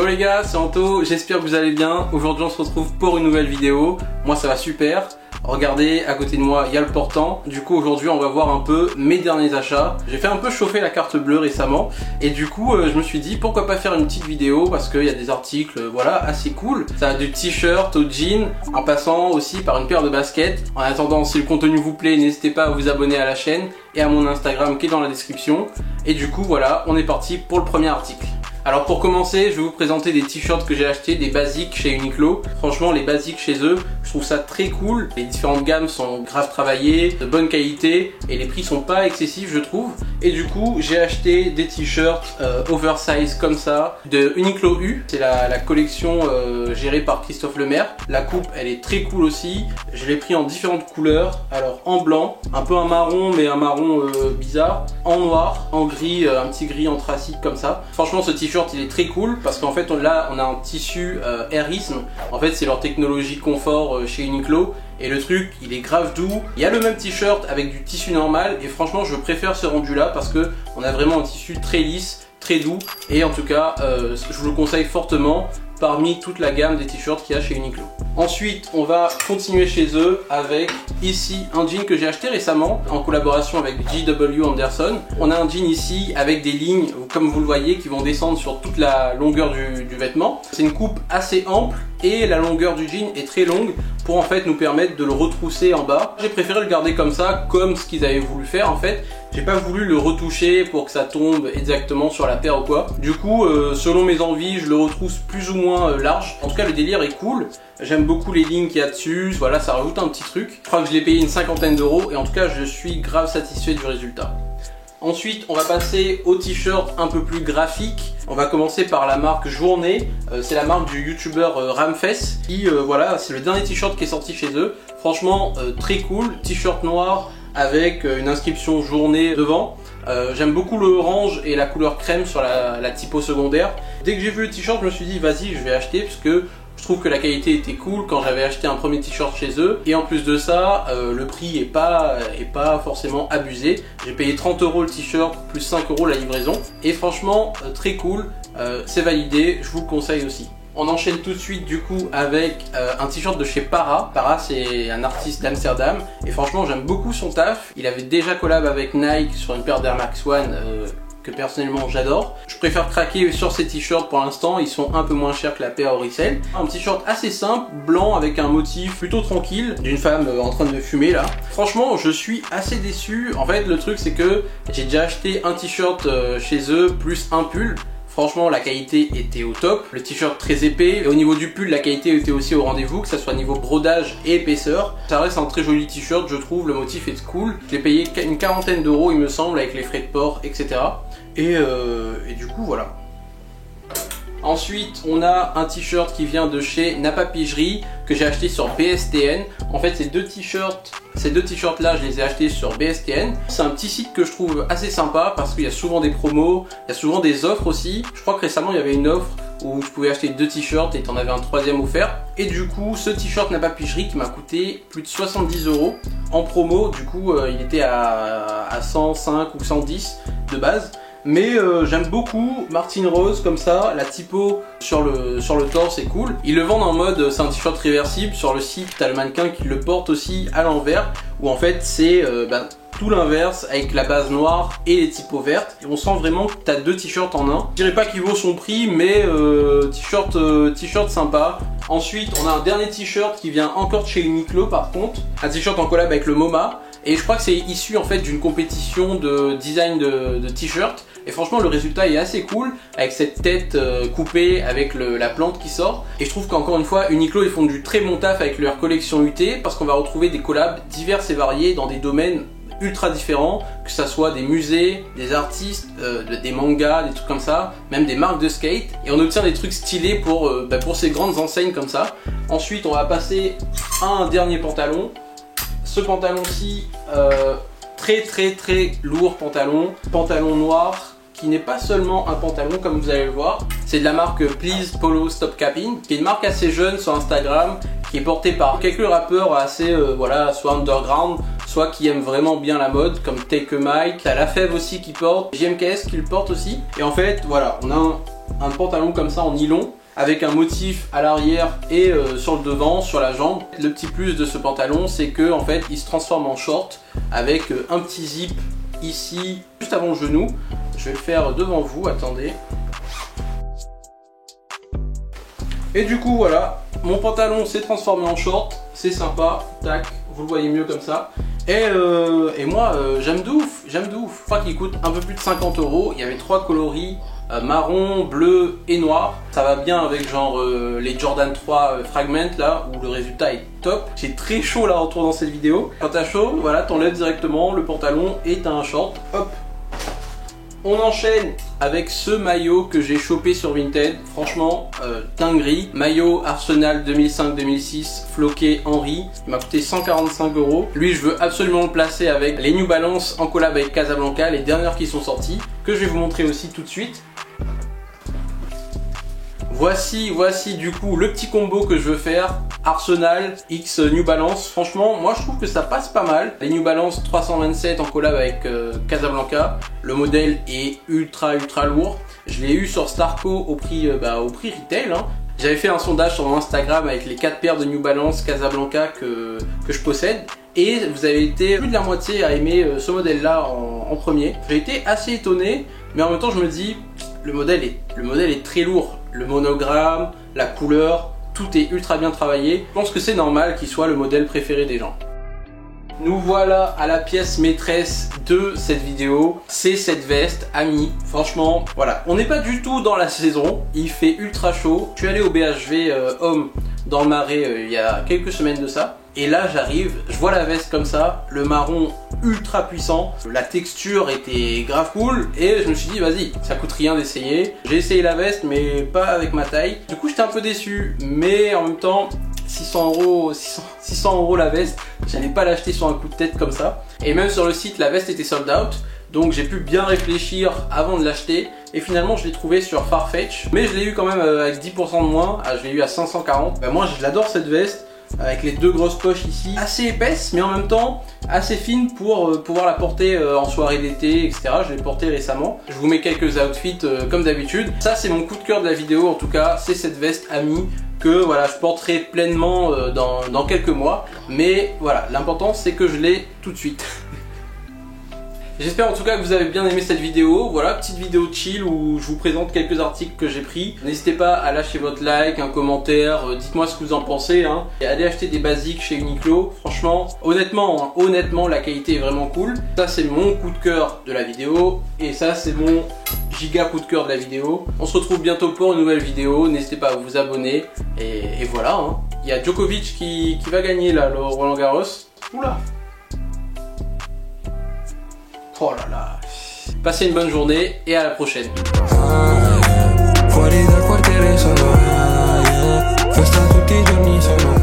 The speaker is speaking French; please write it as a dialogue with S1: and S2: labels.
S1: les gars, c'est Anto, j'espère que vous allez bien. Aujourd'hui on se retrouve pour une nouvelle vidéo. Moi ça va super. Regardez, à côté de moi il y a le portant. Du coup aujourd'hui on va voir un peu mes derniers achats. J'ai fait un peu chauffer la carte bleue récemment. Et du coup je me suis dit pourquoi pas faire une petite vidéo. Parce qu'il y a des articles voilà, assez cool. Ça a du t-shirt au jean, en passant aussi par une paire de baskets. En attendant, si le contenu vous plaît, n'hésitez pas à vous abonner à la chaîne et à mon Instagram qui est dans la description. Et du coup voilà, on est parti pour le premier article. Alors pour commencer, je vais vous présenter des t-shirts que j'ai achetés, des basiques chez Uniqlo. Franchement les basiques chez eux, je trouve ça très cool. Les différentes gammes sont grave travaillées, de bonne qualité et les prix sont pas excessifs je trouve. Et du coup j'ai acheté des t-shirts oversize comme ça de Uniqlo U. C'est la collection gérée par Christophe Lemaire. La coupe elle est très cool aussi. Je l'ai pris en différentes couleurs. Alors en blanc, un peu un marron mais un marron bizarre. En noir, en gris, un petit gris anthracite comme ça. Franchement ce t-shirt il est très cool parce qu'en fait là on a un tissu Airisme. En fait c'est leur technologie confort chez Uniqlo. Et le truc il est grave doux. Il y a le même t-shirt avec du tissu normal. Et franchement je préfère ce rendu là parce que on a vraiment un tissu très lisse, très doux. Et en tout cas je vous le conseille fortement parmi toute la gamme des t-shirts qu'il y a chez Uniqlo. Ensuite on va continuer chez eux avec ici un jean que j'ai acheté récemment en collaboration avec J.W. Anderson. On a un jean ici avec des lignes comme vous le voyez qui vont descendre sur toute la longueur du vêtement. C'est une coupe assez ample et la longueur du jean est très longue pour en fait nous permettre de le retrousser en bas. J'ai préféré le garder comme ça, comme ce qu'ils avaient voulu faire en fait. J'ai pas voulu le retoucher pour que ça tombe exactement sur la paire ou quoi. Du coup selon mes envies je le retrousse plus ou moins large. En tout cas le délire est cool. J'aime beaucoup les lignes qu'il y a dessus, voilà ça rajoute un petit truc. Je crois que je l'ai payé une cinquantaine d'euros et en tout cas je suis grave satisfait du résultat. Ensuite on va passer au t-shirt un peu plus graphique. On va commencer par la marque Journée. C'est la marque du youtubeur Ramfess qui voilà, c'est le dernier t-shirt qui est sorti chez eux. Franchement très cool, t-shirt noir avec une inscription Journée devant. J'aime beaucoup le orange et la couleur crème sur la typo secondaire. Dès que j'ai vu le t-shirt je me suis dit vas-y je vais acheter parce que je trouve que la qualité était cool quand j'avais acheté un premier t-shirt chez eux. Et en plus de ça, le prix est pas forcément abusé. J'ai payé 30 € le t-shirt plus 5 € la livraison. Et franchement, très cool. C'est validé, je vous le conseille aussi. On enchaîne tout de suite du coup avec un t-shirt de chez Para. Para c'est un artiste d'Amsterdam. Et franchement j'aime beaucoup son taf. Il avait déjà collab avec Nike sur une paire d'Air Max One. Que personnellement j'adore. Je préfère craquer sur ces t-shirts pour l'instant, ils sont un peu moins chers que la paire au resell. Un t-shirt assez simple, blanc avec un motif plutôt tranquille, d'une femme en train de fumer là. Franchement je suis assez déçu. En fait le truc c'est que j'ai déjà acheté un t-shirt chez eux plus un pull. Franchement la qualité était au top, le t-shirt très épais et au niveau du pull la qualité était aussi au rendez-vous, que ça soit niveau brodage et épaisseur. Ça reste un très joli t-shirt je trouve, le motif est cool. Je l'ai payé une quarantaine d'euros il me semble avec les frais de port etc. Et du coup voilà. Ensuite on a un t-shirt qui vient de chez Napa Pigerie que j'ai acheté sur BSTN. En fait ces deux t-shirts là je les ai achetés sur BSTN. C'est un petit site que je trouve assez sympa parce qu'il y a souvent des promos, il y a souvent des offres aussi. Je crois que récemment il y avait une offre où je pouvais acheter deux t-shirts et t'en avais un troisième offert. Et du coup ce t-shirt Napa Pigerie qui m'a coûté plus de 70 € en promo. Du coup il était à 105 ou 110 de base. Mais j'aime beaucoup Martine Rose comme ça, la typo sur le torse est cool. Ils le vendent en mode c'est un t-shirt réversible. Sur le site t'as le mannequin qui le porte aussi à l'envers. Où en fait c'est tout l'inverse avec la base noire et les typos vertes. Et on sent vraiment que t'as deux t-shirts en un. Je dirais pas qu'il vaut son prix mais t-shirt sympa. Ensuite on a un dernier t-shirt qui vient encore de chez Uniqlo par contre. Un t-shirt en collab avec le MoMA. Et je crois que c'est issu en fait d'une compétition de design de t-shirt. Et franchement le résultat est assez cool avec cette tête coupée avec la plante qui sort. Et je trouve qu'encore une fois Uniqlo ils font du très bon taf avec leur collection UT parce qu'on va retrouver des collabs divers et variés dans des domaines ultra différents, que ça soit des musées, des artistes, des mangas, des trucs comme ça, même des marques de skate. Et on obtient des trucs stylés pour ces grandes enseignes comme ça. Ensuite on va passer à un dernier pantalon. Ce pantalon-ci, très lourd pantalon noir, qui n'est pas seulement un pantalon comme vous allez le voir. C'est de la marque Please Polo Stop Capping, qui est une marque assez jeune sur Instagram, qui est portée par quelques rappeurs assez, voilà, soit underground, soit qui aiment vraiment bien la mode, comme Take a Mike. T'as La Fève aussi qui porte, JMKS qui le porte aussi. Et en fait, voilà, on a un pantalon comme ça en nylon, avec un motif à l'arrière et sur le devant, sur la jambe. Le petit plus de ce pantalon, c'est que en fait il se transforme en short avec un petit zip ici juste avant le genou. Je vais le faire devant vous, attendez. Et du coup voilà, mon pantalon s'est transformé en short, c'est sympa, tac, vous le voyez mieux comme ça. Et moi j'aime de ouf, Je crois qu'il coûte un peu plus de 50 €. Il y avait 3 coloris, marron, bleu et noir. Ça va bien avec genre les Jordan 3 Fragment là, où le résultat est top. J'ai très chaud là en tournant cette vidéo. Quand t'as chaud, voilà, t'enlèves directement le pantalon et t'as un short, hop. On enchaîne avec ce maillot que j'ai chopé sur Vinted, franchement dinguerie. Maillot Arsenal 2005-2006, floqué Henry, il m'a coûté 145 €. Lui je veux absolument le placer avec les New Balance en collab avec Casablanca, les dernières qui sont sorties, que je vais vous montrer aussi tout de suite. Voici du coup le petit combo que je veux faire, Arsenal X New Balance. Franchement, moi je trouve que ça passe pas mal. Les New Balance 327 en collab avec Casablanca. Le modèle est ultra lourd. Je l'ai eu sur Starco au prix retail. Hein. J'avais fait un sondage sur mon Instagram avec les 4 paires de New Balance Casablanca que je possède. Et vous avez été plus de la moitié à aimer ce modèle là en premier. J'ai été assez étonné, mais en même temps je me dis, le modèle est très lourd. Le monogramme, la couleur, tout est ultra bien travaillé. Je pense que c'est normal qu'il soit le modèle préféré des gens. Nous voilà à la pièce maîtresse de cette vidéo, c'est cette veste Ami. Franchement, voilà, on n'est pas du tout dans la saison, il fait ultra chaud. Je suis allé au BHV Homme dans le Marais il y a quelques semaines de ça. Et là j'arrive, je vois la veste comme ça, le marron ultra puissant, la texture était grave cool et je me suis dit vas-y, ça coûte rien d'essayer. J'ai essayé la veste mais pas avec ma taille. Du coup j'étais un peu déçu, mais en même temps 600 € la veste, j'allais pas l'acheter sur un coup de tête comme ça. Et même sur le site la veste était sold out. Donc j'ai pu bien réfléchir avant de l'acheter. Et finalement je l'ai trouvé sur Farfetch. Mais je l'ai eu quand même avec 10% de moins. Je l'ai eu à 540. Moi je l'adore cette veste. Avec les deux grosses poches ici, assez épaisse mais en même temps assez fine pour pouvoir la porter en soirée d'été, etc. Je l'ai portée récemment. Je vous mets quelques outfits comme d'habitude. Ça c'est mon coup de cœur de la vidéo en tout cas, c'est cette veste Ami que voilà, je porterai pleinement dans quelques mois. Mais voilà, l'important c'est que je l'ai tout de suite. J'espère en tout cas que vous avez bien aimé cette vidéo. Voilà, petite vidéo chill où je vous présente quelques articles que j'ai pris. N'hésitez pas à lâcher votre like, un commentaire, dites-moi ce que vous en pensez. Hein. Et allez acheter des basiques chez Uniqlo. Franchement, honnêtement, la qualité est vraiment cool. Ça c'est mon coup de cœur de la vidéo. Et ça c'est mon giga coup de cœur de la vidéo. On se retrouve bientôt pour une nouvelle vidéo. N'hésitez pas à vous abonner. Et voilà, hein. Il y a Djokovic qui va gagner là, le Roland Garros. Oula! Oh là là. Passez une bonne journée et à la prochaine. Fuori dal quartiere sono high, festa tutti i giorni sono